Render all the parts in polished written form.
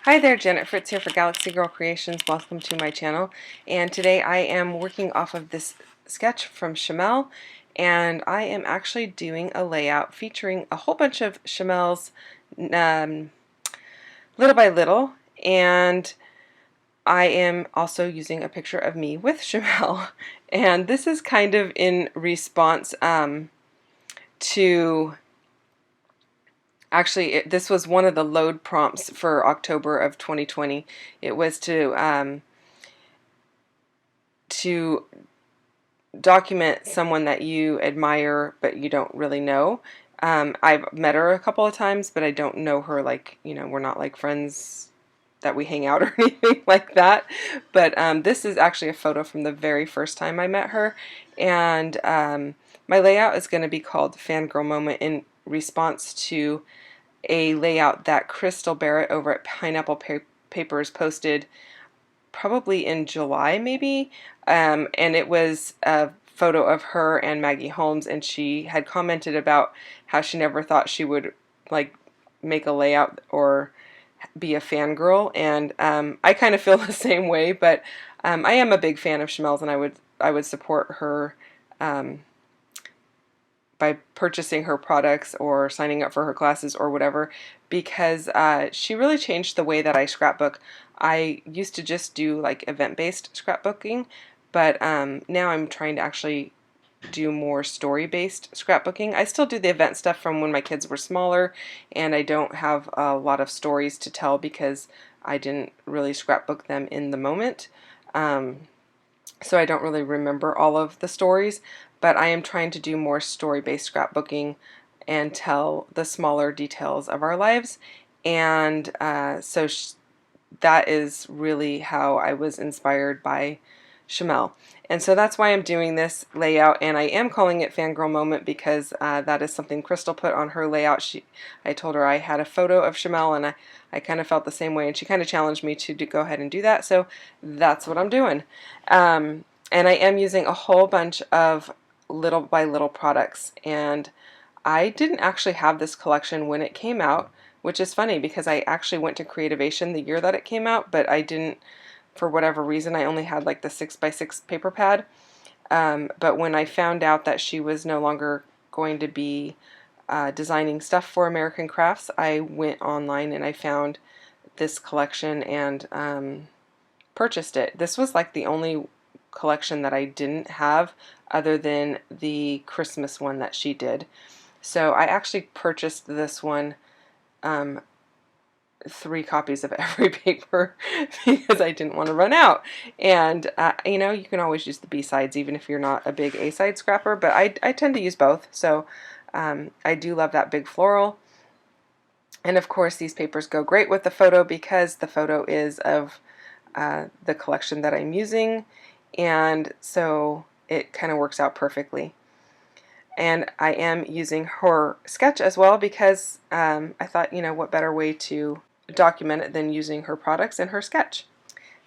Hi there, Janet Fritz here for Galaxy Girl Creations. Welcome to my channel. And today I am working off of this sketch from Chamel, and I am actually doing a layout featuring a whole bunch of Chamel's little by little, and I am also using a picture of me with Chamel. And this is kind of in response to actually, this was one of the load prompts for October of 2020. It was to document someone that you admire but you don't really know. I've met her a couple of times, but I don't know her, like, we're not like friends that we hang out or anything like that. But this is actually a photo from the very first time I met her, and my layout is going to be called Fangirl Moment in response to a layout that Crystal Barrett over at Pineapple Papers posted probably in July maybe, and it was a photo of her and Maggie Holmes, and she had commented about how she never thought she would like make a layout or be a fangirl, and I kind of feel the same way, but I am a big fan of Chamel's, and I would support her by purchasing her products or signing up for her classes or whatever, because she really changed the way that I scrapbook. I used to just do like event-based scrapbooking, but now I'm trying to actually do more story-based scrapbooking. I still do the event stuff from when my kids were smaller, and I don't have a lot of stories to tell because I didn't really scrapbook them in the moment. So I don't really remember all of the stories, but I am trying to do more story-based scrapbooking and tell the smaller details of our lives. And so that is really how I was inspired by Chamel. And so that's why I'm doing this layout, and I am calling it Fangirl Moment because that is something Crystal put on her layout. I told her I had a photo of Chamel, and I kind of felt the same way, and she kind of challenged me to go ahead and do that, so that's what I'm doing. And I am using a whole bunch of little by little products, and I didn't actually have this collection when it came out, which is funny because I actually went to Creativation the year that it came out, but I didn't, for whatever reason. I only had like the 6x6 paper pad, but when I found out that she was no longer going to be designing stuff for American Crafts, I went online and I found this collection and purchased it. This was like the only collection that I didn't have other than the Christmas one that she did. So I actually purchased this one 3 copies of every paper because I didn't want to run out. And you can always use the B-sides even if you're not a big A-side scrapper, but I tend to use both. So I do love that big floral. And of course these papers go great with the photo because the photo is of the collection that I'm using, and so it kind of works out perfectly. And I am using her sketch as well because I thought, what better way to document it than using her products in her sketch.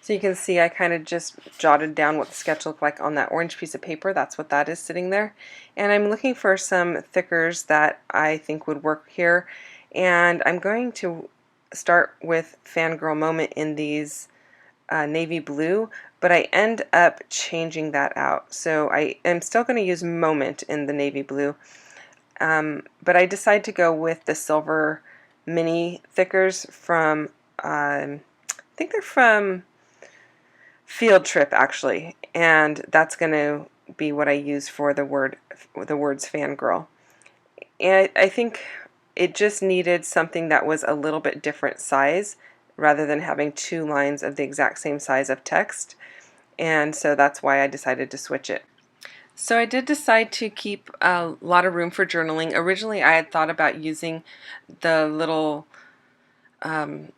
So you can see I kind of just jotted down what the sketch looked like on that orange piece of paper. That's what that is sitting there. And I'm looking for some thickers that I think would work here. And I'm going to start with Fangirl Moment in these navy blue, but I end up changing that out. So I am still going to use Moment in the navy blue, but I decide to go with the silver mini thickers from, I think they're from Field Trip actually, and that's going to be what I use for the words fangirl. And I think it just needed something that was a little bit different size rather than having 2 lines of the exact same size of text, and so that's why I decided to switch it. So I did decide to keep a lot of room for journaling. Originally I had thought about using the little they're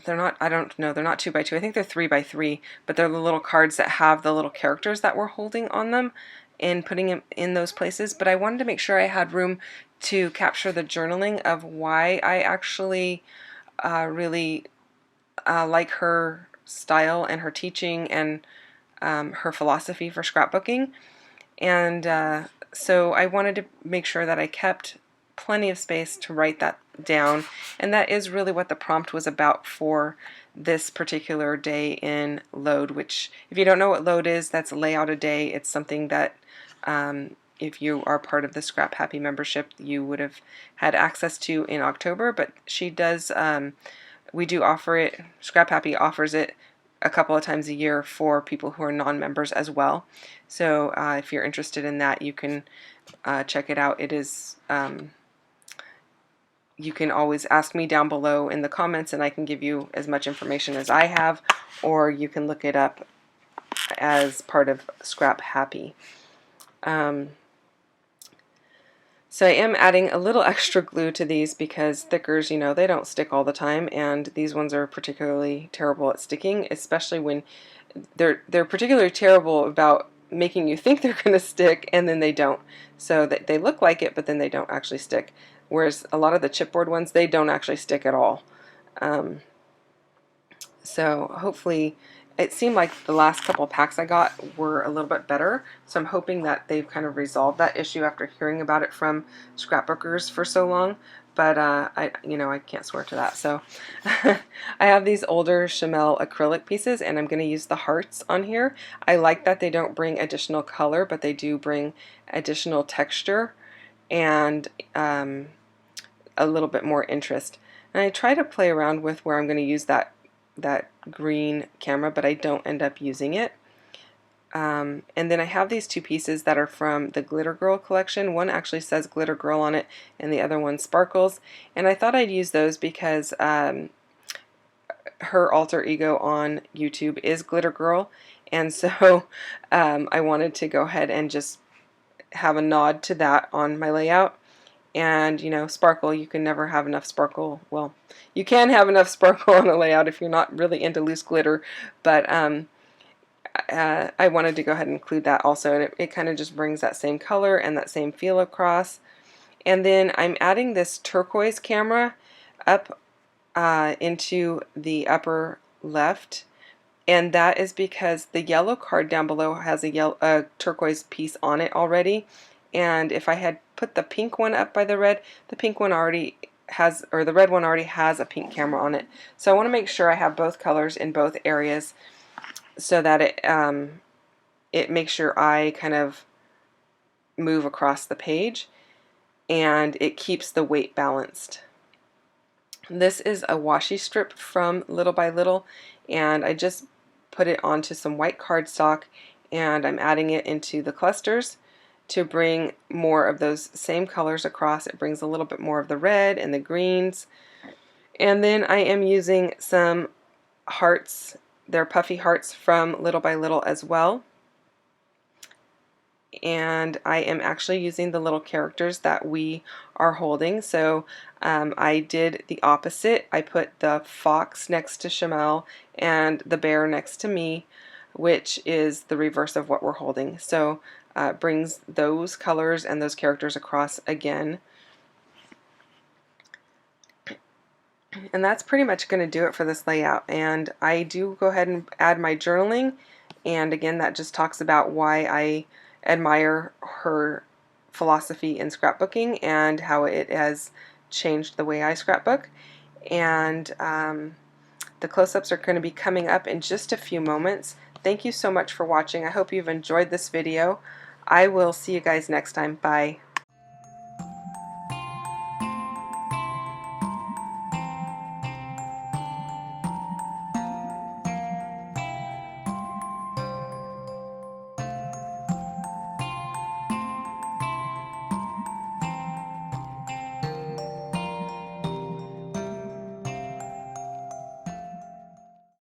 not, I don't know, they're not 2x2, I think they're 3x3, but they're the little cards that have the little characters that we're holding on them and putting them in those places, but I wanted to make sure I had room to capture the journaling of why I actually really like her style and her teaching and her philosophy for scrapbooking. And so I wanted to make sure that I kept plenty of space to write that down, and that is really what the prompt was about for this particular day in Load, which, if you don't know what Load is, that's Layout a Day. It's something that if you are part of the Scrap Happy membership, you would have had access to in October, but she does, we do offer it, Scrap Happy offers it a couple of times a year for people who are non-members as well. So if you're interested in that, you can check it out. It is, you can always ask me down below in the comments and I can give you as much information as I have, or you can look it up as part of Scrap Happy. So I am adding a little extra glue to these because thickers, you know, they don't stick all the time, and these ones are particularly terrible at sticking, especially when they're particularly terrible about making you think they're going to stick and then they don't. So that they look like it, but then they don't actually stick. Whereas a lot of the chipboard ones, they don't actually stick at all. So hopefully, it seemed like the last couple packs I got were a little bit better, so I'm hoping that they've kind of resolved that issue after hearing about it from scrapbookers for so long. But I can't swear to that. So I have these older Chamel acrylic pieces, and I'm going to use the hearts on here. I like that they don't bring additional color, but they do bring additional texture and a little bit more interest. And I try to play around with where I'm going to use that green camera, but I don't end up using it. And then I have these two pieces that are from the Glitter Girl collection. One actually says Glitter Girl on it, and the other one sparkles. And I thought I'd use those because her alter ego on YouTube is Glitter Girl, and so I wanted to go ahead and just have a nod to that on my layout. And, you know, sparkle, you can never have enough sparkle. Well, you can have enough sparkle on a layout if you're not really into loose glitter, but I wanted to go ahead and include that also, and it kind of just brings that same color and that same feel across. And then I'm adding this turquoise camera up into the upper left, and that is because the yellow card down below has a turquoise piece on it already. And if I had put the pink one up by the red one already has, or the red one already has a pink camera on it. So I want to make sure I have both colors in both areas so that it makes your eye kind of move across the page and it keeps the weight balanced. This is a washi strip from Little by Little, and I just put it onto some white cardstock and I'm adding it into the clusters to bring more of those same colors across. It brings a little bit more of the red and the greens. And then I am using some hearts. They're puffy hearts from Little by Little as well. And I am actually using the little characters that we are holding. So I did the opposite. I put the fox next to Chamel and the bear next to me, which is the reverse of what we're holding. So brings those colors and those characters across again. And that's pretty much going to do it for this layout. And I do go ahead and add my journaling, and again that just talks about why I admire her philosophy in scrapbooking and how it has changed the way I scrapbook. And the close-ups are going to be coming up in just a few moments. Thank you so much for watching. I hope you've enjoyed this video. I will see you guys next time. Bye.